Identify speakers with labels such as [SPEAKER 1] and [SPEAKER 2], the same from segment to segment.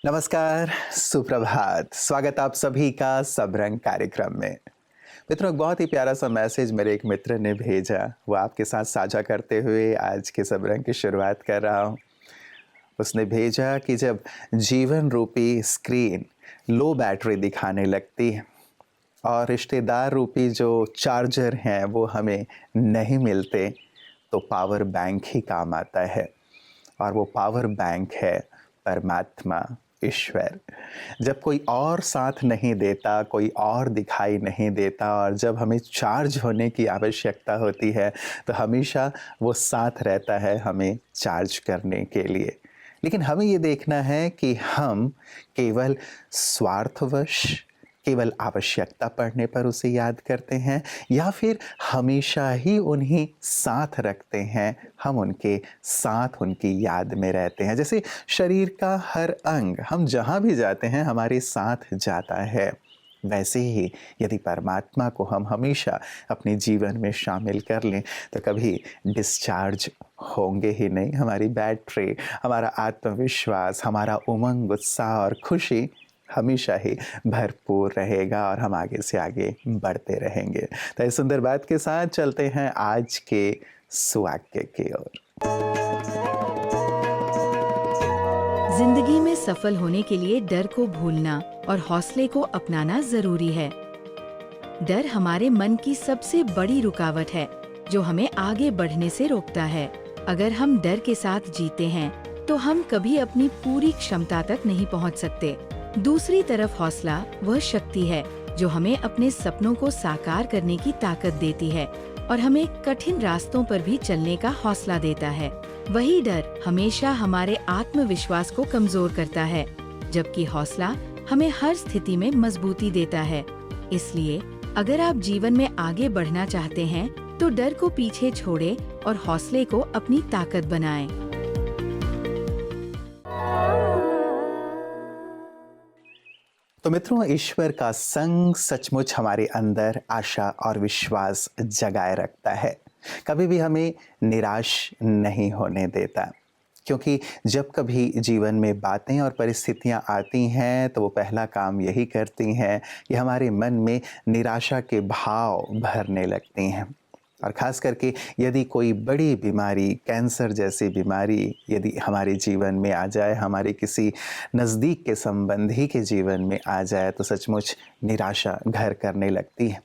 [SPEAKER 1] नमस्कार, सुप्रभात। स्वागत आप सभी का सब रंग कार्यक्रम में। मित्रों, एक बहुत ही प्यारा सा मैसेज मेरे एक मित्र ने भेजा, वो आपके साथ साझा करते हुए आज के सब रंग की शुरुआत कर रहा हूँ। उसने भेजा कि जब जीवन रूपी स्क्रीन लो बैटरी दिखाने लगती है और रिश्तेदार रूपी जो चार्जर हैं वो हमें नहीं मिलते, तो पावर बैंक ही काम आता है। और वो पावर बैंक है परमात्मा, ईश्वर। जब कोई और साथ नहीं देता, कोई और दिखाई नहीं देता और जब हमें चार्ज होने की आवश्यकता होती है, तो हमेशा वो साथ रहता है हमें चार्ज करने के लिए। लेकिन हमें ये देखना है कि हम केवल स्वार्थवश, केवल आवश्यकता पड़ने पर उसे याद करते हैं या फिर हमेशा ही उन्हीं साथ रखते हैं, हम उनके साथ उनकी याद में रहते हैं। जैसे शरीर का हर अंग हम जहाँ भी जाते हैं हमारे साथ जाता है, वैसे ही यदि परमात्मा को हम हमेशा अपने जीवन में शामिल कर लें तो कभी डिस्चार्ज होंगे ही नहीं। हमारी बैटरी, हमारा आत्मविश्वास, हमारा उमंग, उत्साह और खुशी हमेशा ही भरपूर रहेगा और हम आगे से आगे बढ़ते रहेंगे। तो इस सुंदर बात के साथ चलते हैं आज के सुवाक्य की ओर।
[SPEAKER 2] जिंदगी में सफल होने के लिए डर को भूलना और हौसले को अपनाना जरूरी है। डर हमारे मन की सबसे बड़ी रुकावट है जो हमें आगे बढ़ने से रोकता है। अगर हम डर के साथ जीते हैं तो हम कभी अपनी पूरी क्षमता तक नहीं पहुंच सकते। दूसरी तरफ हौसला वह शक्ति है जो हमें अपने सपनों को साकार करने की ताकत देती है और हमें कठिन रास्तों पर भी चलने का हौसला देता है। वही डर हमेशा हमारे आत्मविश्वास को कमजोर करता है, जबकि हौसला हमें हर स्थिति में मजबूती देता है। इसलिए अगर आप जीवन में आगे बढ़ना चाहते हैं तो डर को पीछे छोड़ें और हौसले को अपनी ताकत बनाएं।
[SPEAKER 1] तो मित्रों, ईश्वर का संग सचमुच हमारे अंदर आशा और विश्वास जगाए रखता है, कभी भी हमें निराश नहीं होने देता। क्योंकि जब कभी जीवन में बातें और परिस्थितियां आती हैं तो वो पहला काम यही करती हैं कि हमारे मन में निराशा के भाव भरने लगती हैं। और ख़ास करके यदि कोई बड़ी बीमारी, कैंसर जैसी बीमारी यदि हमारे जीवन में आ जाए, हमारे किसी नज़दीक के संबंधी के जीवन में आ जाए, तो सचमुच निराशा घर करने लगती है।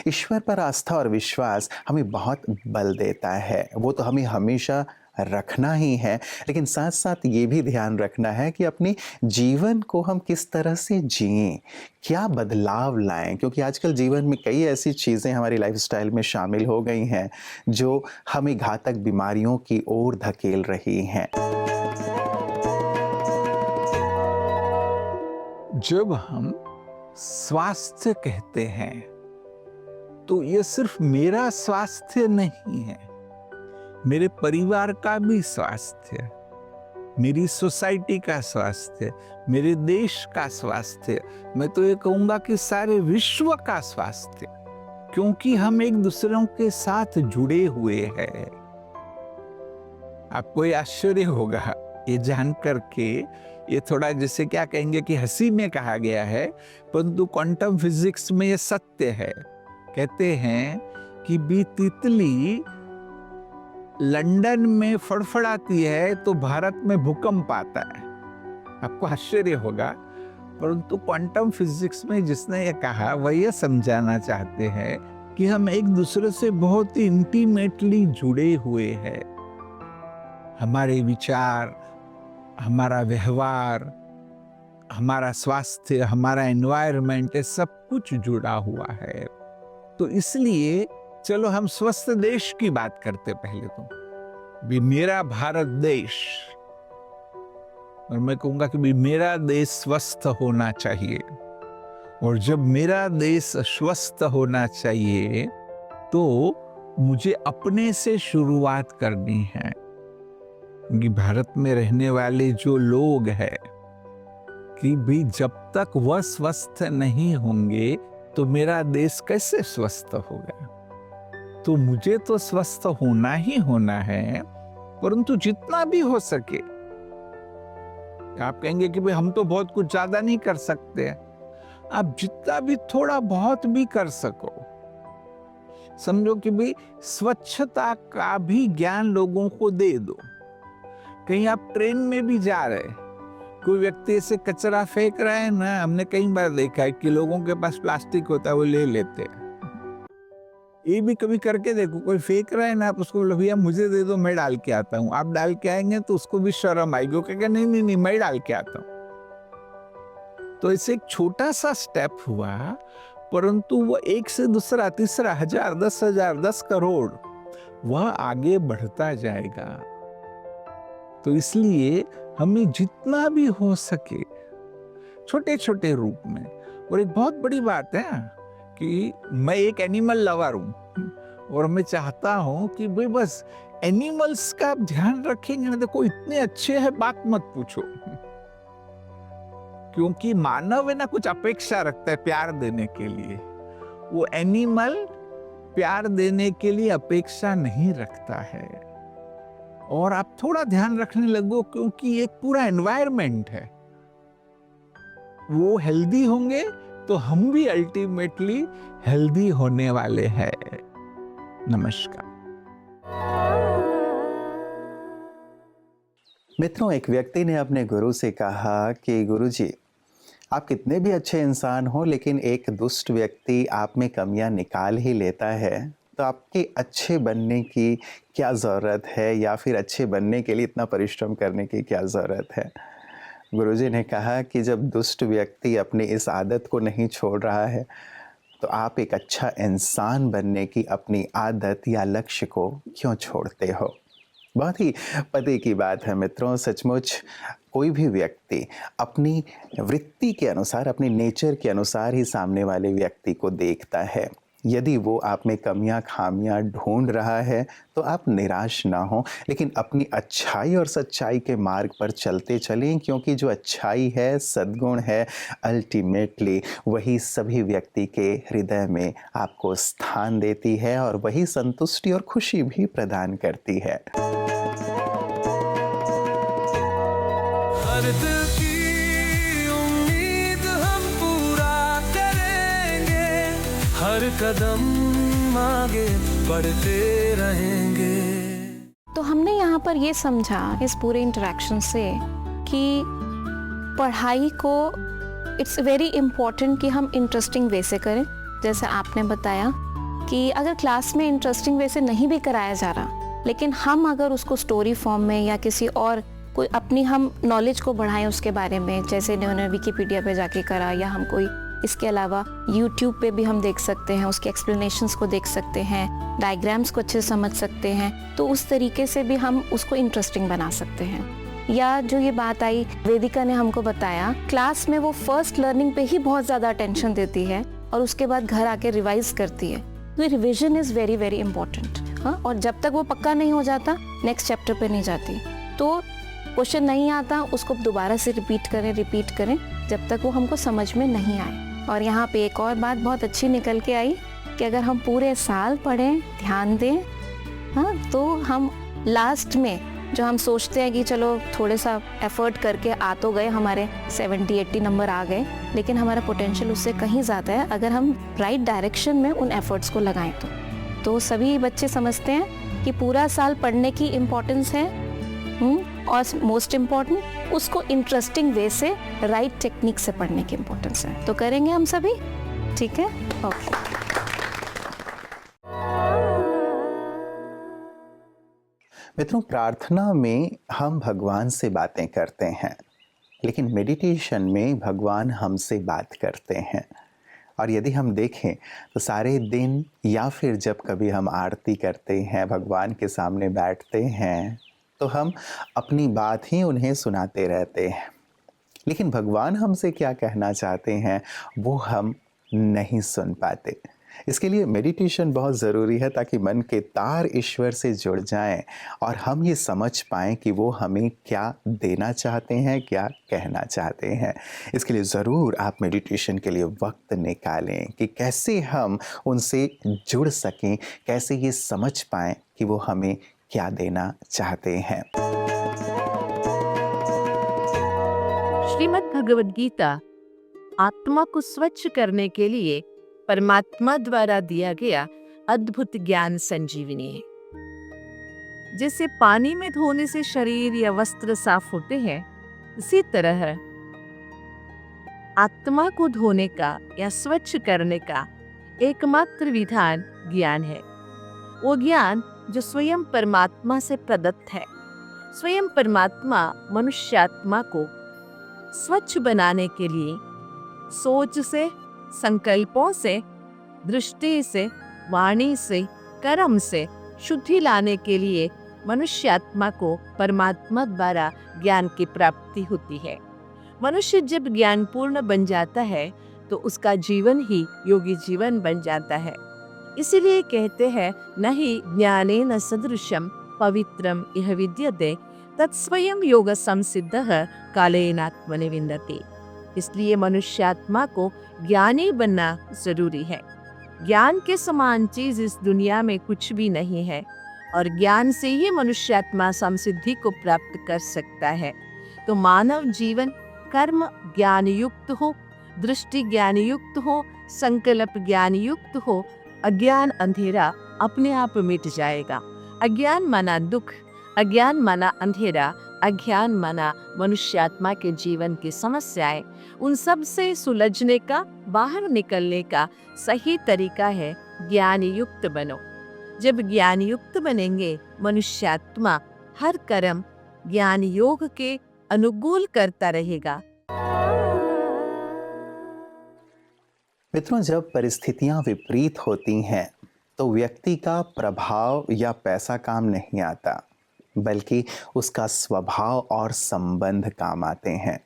[SPEAKER 1] ईश्वर पर आस्था और विश्वास हमें बहुत बल देता है, वो तो हमें हमेशा रखना ही है, लेकिन साथ साथ ये भी ध्यान रखना है कि अपने जीवन को हम किस तरह से जिएं, क्या बदलाव लाएं। क्योंकि आजकल जीवन में कई ऐसी चीज़ें हमारी लाइफस्टाइल में शामिल हो गई हैं जो हमें घातक बीमारियों की ओर धकेल रही हैं।
[SPEAKER 3] जब हम स्वास्थ्य कहते हैं तो ये सिर्फ मेरा स्वास्थ्य नहीं है, मेरे परिवार का भी स्वास्थ्य, मेरी सोसाइटी का स्वास्थ्य, मेरे देश का स्वास्थ्य, मैं तो ये कहूंगा कि सारे विश्व का स्वास्थ्य, क्योंकि हम एक दूसरों के साथ जुड़े हुए हैं। आपको ये आश्चर्य होगा ये जानकर के, ये थोड़ा जैसे क्या कहेंगे कि हंसी में कहा गया है, परंतु क्वांटम फिजिक्स में ये सत्य है। कहते हैं कि भी तितली लंदन में फड़फड़ाती है तो भारत में भूकंप आता है। आपको आश्चर्य होगा, परंतु क्वांटम फिजिक्स में जिसने ये कहा वह ये समझाना चाहते हैं कि हम एक दूसरे से बहुत ही इंटीमेटली जुड़े हुए हैं। हमारे विचार, हमारा व्यवहार, हमारा स्वास्थ्य, हमारा एनवायरनमेंट, ये सब कुछ जुड़ा हुआ है। तो इसलिए चलो हम स्वस्थ देश की बात करते पहले तो। भी मेरा भारत देश, और मैं कहूंगा कि भी मेरा देश स्वस्थ होना चाहिए। और जब मेरा देश स्वस्थ होना चाहिए तो मुझे अपने से शुरुआत करनी है। क्योंकि भारत में रहने वाले जो लोग हैं कि भी जब तक वह स्वस्थ नहीं होंगे तो मेरा देश कैसे स्वस्थ होगा। तो मुझे तो स्वस्थ होना ही होना है, परंतु जितना भी हो सके आप कहेंगे कि भाई हम तो बहुत कुछ ज्यादा नहीं कर सकते। आप जितना भी थोड़ा बहुत भी कर सको, समझो कि भाई स्वच्छता का भी ज्ञान लोगों को दे दो। कहीं आप ट्रेन में भी जा रहे, कोई व्यक्ति ऐसे कचरा फेंक रहा है ना, हमने कई बार देखा है कि लोगों के पास प्लास्टिक होता है, वो ले लेते हैं। ये भी कभी करके देखो, कोई फेंक रहा है ना, आप उसको बोलो भैया मुझे दे दो, मैं डाल के आता हूँ। आप डाल के आएंगे तो उसको भी शर्म आएगी, वो कहेगा नहीं नहीं नहीं मैं डाल के आता हूँ। तो इससे एक छोटा सा स्टेप हुआ, परंतु वो एक से दूसरा, तीसरा, 1000, 10,000, 10 करोड़, वह आगे बढ़ता जाएगा। तो इसलिए हमें जितना भी हो सके छोटे छोटे रूप में। और एक बहुत बड़ी बात है कि मैं एक एनिमल लवर हूं और मैं चाहता हूं कि भाई बस एनिमल्स का आप ध्यान रखेंगे ना, देखो इतने अच्छे हैं, बात मत पूछो। क्योंकि मानव है ना, कुछ अपेक्षा रखता है प्यार देने के लिए, वो एनिमल प्यार देने के लिए अपेक्षा नहीं रखता है। और आप थोड़ा ध्यान रखने लगो, क्योंकि एक पूरा एनवायरनमेंट है, वो हेल्दी होंगे तो हम भी अल्टीमेटली हेल्दी होने वाले हैं। नमस्कार।
[SPEAKER 1] मित्रों, एक व्यक्ति ने अपने गुरु से कहा कि गुरुजी, आप कितने भी अच्छे इंसान हो, लेकिन एक दुष्ट व्यक्ति आप में कमियां निकाल ही लेता है, तो आपके अच्छे बनने की क्या ज़रूरत है, या फिर अच्छे बनने के लिए इतना परिश्रम करने की क्या ज़रूरत है। गुरुजी ने कहा कि जब दुष्ट व्यक्ति अपनी इस आदत को नहीं छोड़ रहा है, तो आप एक अच्छा इंसान बनने की अपनी आदत या लक्ष्य को क्यों छोड़ते हो। बहुत ही पते की बात है मित्रों। सचमुच कोई भी व्यक्ति अपनी वृत्ति के अनुसार, अपनी नेचर के अनुसार ही सामने वाले व्यक्ति को देखता है। यदि वो आप में कमियां खामियां ढूंढ रहा है तो आप निराश ना हो, लेकिन अपनी अच्छाई और सच्चाई के मार्ग पर चलते चलें, क्योंकि जो अच्छाई है, सद्गुण है, अल्टीमेटली वही सभी व्यक्ति के हृदय में आपको स्थान देती है और वही संतुष्टि और खुशी भी प्रदान करती है।
[SPEAKER 4] हर दिल की उम्मीद हम पूरा करेंगे, हर कदम आगे बढ़ते रहेंगे।
[SPEAKER 5] तो हमने यहाँ पर ये समझा इस पूरे इंटरेक्शन से कि पढ़ाई को इट्स वेरी इम्पोर्टेंट कि हम इंटरेस्टिंग वे से करें। जैसे आपने बताया कि अगर क्लास में इंटरेस्टिंग वे से नहीं भी कराया जा रहा, लेकिन हम अगर उसको स्टोरी फॉर्म में या किसी और कोई अपनी हम नॉलेज को बढ़ाएं उसके बारे में, जैसे उन्होंने विकिपीडिया पे जाके करा, या हम कोई इसके अलावा यूट्यूब पे भी हम देख सकते हैं, उसके एक्सप्लेनेशंस को देख सकते हैं, डायग्राम्स को अच्छे से समझ सकते हैं, तो उस तरीके से भी हम उसको इंटरेस्टिंग बना सकते हैं। या जो ये बात आई, वेदिका ने हमको बताया, क्लास में वो फर्स्ट लर्निंग पे ही बहुत ज़्यादा अटेंशन देती है और उसके बाद घर आके रिवाइज करती है। तो revision is very very important. हाँ, और जब तक वो पक्का नहीं हो जाता, नेक्स्ट चैप्टर पे नहीं जाती। तो क्वेश्चन नहीं आता, उसको दोबारा से रिपीट करें जब तक वो हमको समझ में नहीं आए। और यहाँ पे एक और बात बहुत अच्छी निकल के आई कि अगर हम पूरे साल पढ़ें, ध्यान दें, हाँ, तो हम लास्ट में जो हम सोचते हैं कि चलो थोड़े सा एफर्ट करके आ तो गए, हमारे 70-80 नंबर आ गए, लेकिन हमारा पोटेंशियल उससे कहीं ज़्यादा है अगर हम राइट डायरेक्शन में उन एफर्ट्स को लगाएं। तो सभी बच्चे समझते हैं कि पूरा साल पढ़ने की इम्पोर्टेंस है, और मोस्ट इम्पॉर्टेंट उसको इंटरेस्टिंग वे से, राइट टेक्निक से पढ़ने की इम्पोर्टेंस है। तो करेंगे हम सभी, ठीक है? ओके।
[SPEAKER 1] मित्रों, प्रार्थना में हम भगवान से बातें करते हैं, लेकिन मेडिटेशन में भगवान हमसे बात करते हैं। और यदि हम देखें तो सारे दिन या फिर जब कभी हम आरती करते हैं, भगवान के सामने बैठते हैं, तो हम अपनी बात ही उन्हें सुनाते रहते हैं, लेकिन भगवान हमसे क्या कहना चाहते हैं वो हम नहीं सुन पाते। इसके लिए मेडिटेशन बहुत ज़रूरी है, ताकि मन के तार ईश्वर से जुड़ जाएं और हम ये समझ पाएं कि वो हमें क्या देना चाहते हैं, क्या कहना चाहते हैं। इसके लिए ज़रूर आप मेडिटेशन के लिए वक्त निकालें कि कैसे हम उनसे जुड़ सकें, कैसे ये समझ पाएं कि वो हमें क्या देना चाहते हैं।
[SPEAKER 6] भगवद गीता आत्मा को स्वच्छ करने के लिए परमात्मा द्वारा दिया गया अद्भुत ज्ञान संजीवनी है। जैसे पानी में धोने से शरीर या वस्त्र साफ होते हैं, इसी तरह आत्मा को धोने का या स्वच्छ करने का एकमात्र विधान ज्ञान है। वो ज्ञान जो स्वयं परमात्मा से प्रदत्त है। स्वयं परमात्मा मनुष्यात्मा को स्वच्छ बनाने के लिए सोच से, संकल्पों से, दृष्टि से, वाणी से, कर्म से शुद्धि लाने के लिए मनुष्यात्मा को परमात्मा द्वारा ज्ञान की प्राप्ति होती है। मनुष्य जब ज्ञानपूर्ण बन जाता है तो उसका जीवन ही योगी जीवन बन जाता है। इसीलिए कहते हैं, न ही ज्ञानेन सदृशम पवित्रम इह विद्यते तत्स्वयं योग संसिद्धः कालेनात्मनि विन्दति। इसलिए मनुष्यात्मा को ज्ञानी बनना जरूरी है। ज्ञान के समान चीज इस दुनिया में कुछ भी नहीं है और ज्ञान से ही मनुष्यात्मा संसिद्धि को प्राप्त कर सकता है। तो मानव जीवन कर्म ज्ञान युक्त हो, दृष्टि ज्ञान युक्त हो, संकल्प ज्ञान युक्त हो, अज्ञान अंधेरा अपने आप मिट जाएगा। अज्ञान माना दुख, अज्ञान माना अंधेरा, अज्ञान माना मनुष्यात्मा के जीवन की समस्याएं। उन सब से सुलझने का, बाहर निकलने का सही तरीका है ज्ञान युक्त बनो। जब ज्ञान युक्त बनेंगे, मनुष्यात्मा हर कर्म ज्ञान योग के अनुकूल करता रहेगा।
[SPEAKER 1] मित्रों, जब परिस्थितियां विपरीत होती हैं तो व्यक्ति का प्रभाव या पैसा काम नहीं आता, बल्कि उसका स्वभाव और संबंध काम आते हैं।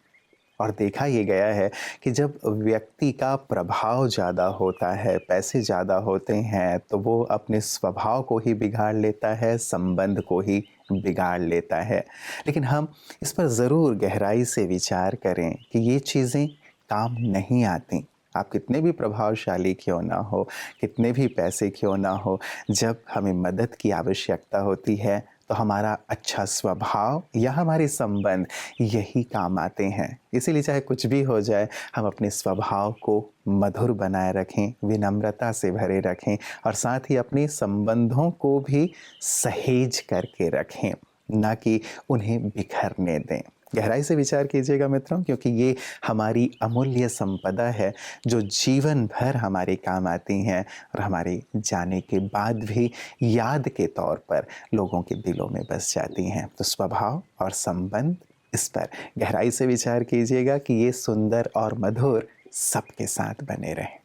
[SPEAKER 1] और देखा ये गया है कि जब व्यक्ति का प्रभाव ज़्यादा होता है, पैसे ज़्यादा होते हैं, तो वो अपने स्वभाव को ही बिगाड़ लेता है, संबंध को ही बिगाड़ लेता है। लेकिन हम इस पर ज़रूर गहराई से विचार करें कि ये चीज़ें काम नहीं आती। आप कितने भी प्रभावशाली क्यों ना हो, कितने भी पैसे क्यों ना हो, जब हमें मदद की आवश्यकता होती है तो हमारा अच्छा स्वभाव या हमारे संबंध यही काम आते हैं। इसीलिए चाहे कुछ भी हो जाए, हम अपने स्वभाव को मधुर बनाए रखें, विनम्रता से भरे रखें और साथ ही अपने संबंधों को भी सहेज करके रखें, ना कि उन्हें बिखरने दें। गहराई से विचार कीजिएगा मित्रों, क्योंकि ये हमारी अमूल्य संपदा है जो जीवन भर हमारे काम आती हैं और हमारे जाने के बाद भी याद के तौर पर लोगों के दिलों में बस जाती हैं। तो स्वभाव और संबंध, इस पर गहराई से विचार कीजिएगा कि ये सुंदर और मधुर सबके साथ बने रहें।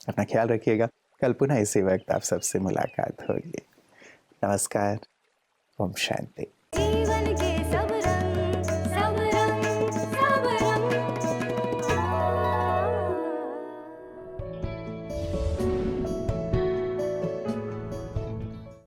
[SPEAKER 1] अपना ख्याल रखिएगा। कल पुनः इसी वक्त आप सबसे मुलाकात होगी। नमस्कार। ओम शांति।